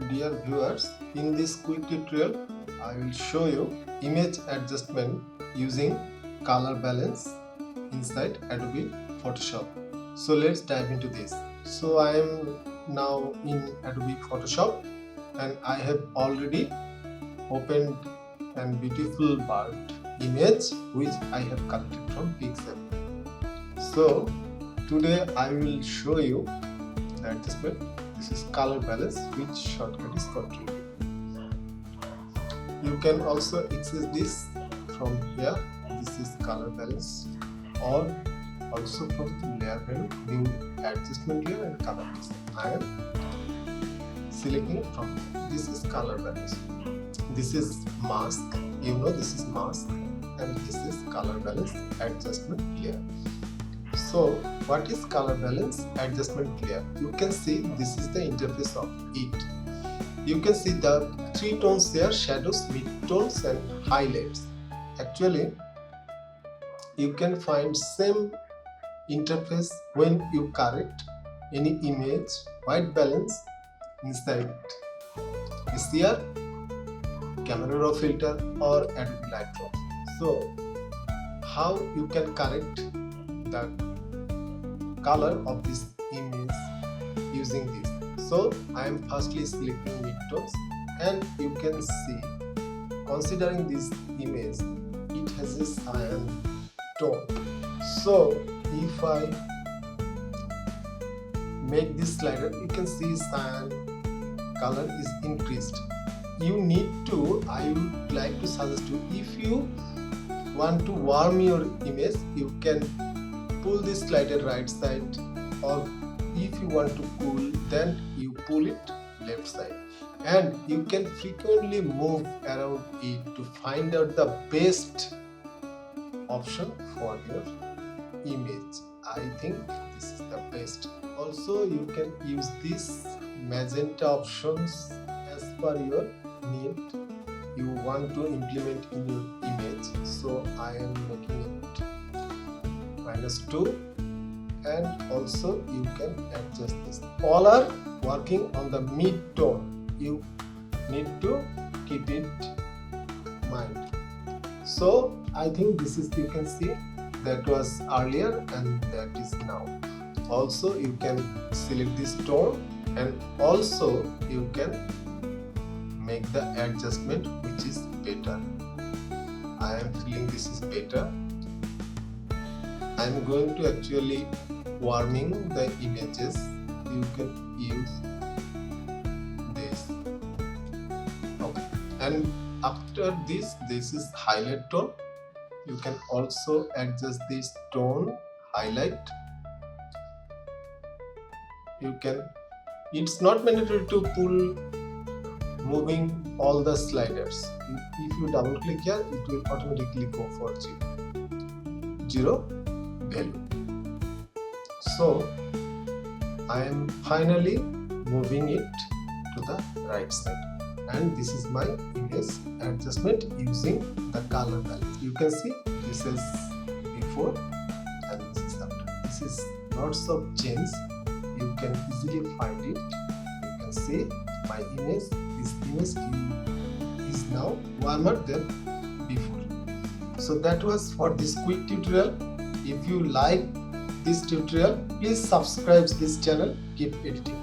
Dear viewers, in this quick tutorial, I will show you image adjustment using color balance inside Adobe Photoshop. So let's dive into this. So I am now in Adobe Photoshop and I have already opened a beautiful bird image which I have collected from Pixel. So today I will show you the adjustment. This is color balance, which shortcut is Ctrl V. You can also access this from here. This is color balance, or also from the layer menu, new adjustment layer and color balance. I am selecting from here. This is color balance. This is mask. You know this is mask, and this is color balance adjustment layer. So what is color balance adjustment layer? You can see this is the interface of it. You can see the three tones there: shadows, midtones and highlights. Actually, you can find same interface when you correct any image white balance inside it. Is here camera raw filter or Adobe Lightroom. So how you can correct the color of this image using this? So I am firstly selecting midtones, and you can see, considering this image, it has a cyan tone. So if I make this slider, you can see cyan color is increased. You need to, I would like to suggest you, if you want to warm your image, you can pull this slider right side, or if you want to cool, then you pull it left side, and you can frequently move around it to find out the best option for your image. I think this is the best. Also, you can use this magenta options as per your need you want to implement in your image. So I am making it -2, and also you can adjust this. All are working on the mid tone. You need to keep it mind. So I think this is, you can see that was earlier and that is now. Also you can select this tone, and also you can make the adjustment which is better. I am feeling this is better. I am going to actually warming the images. You can use this. Okay, and after this is highlight tone. You can also adjust this tone highlight. You can, it's not mandatory to pull moving all the sliders. If you double click here, it will automatically go for zero value. So I am finally moving it to the right side, and this is my image adjustment using the color balance. You can see this is before and this is after. This is lots of change. You can easily find it. You can see my image. This image is now warmer than before. So that was for this quick tutorial. If you like this tutorial, please subscribe this channel. Keep editing.